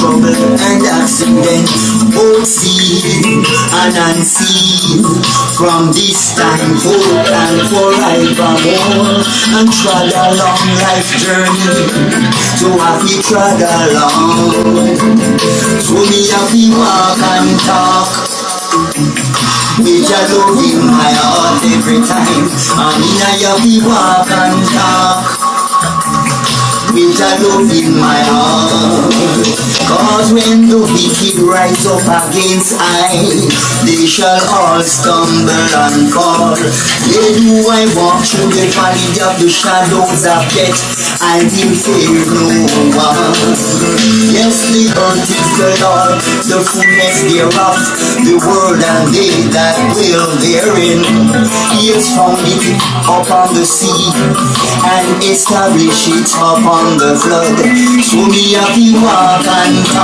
trouble and accident, both seen and unseen. From this time forth and forevermore, and trod a long life journey, so have we trod along. So me have we walk and talk, with your love in my heart every time. And me have we walk and talk, with your love in my heart. Cause when the wicked rise up against I, they shall all stumble and fall. Yea, do I walk through the valley of the shadows of death, I will fear no one. Yes, the earth is the Lord, the fullness thereof, the world and they that dwell therein. He has found it upon the sea and established it upon the flood. So me have to walk and talk.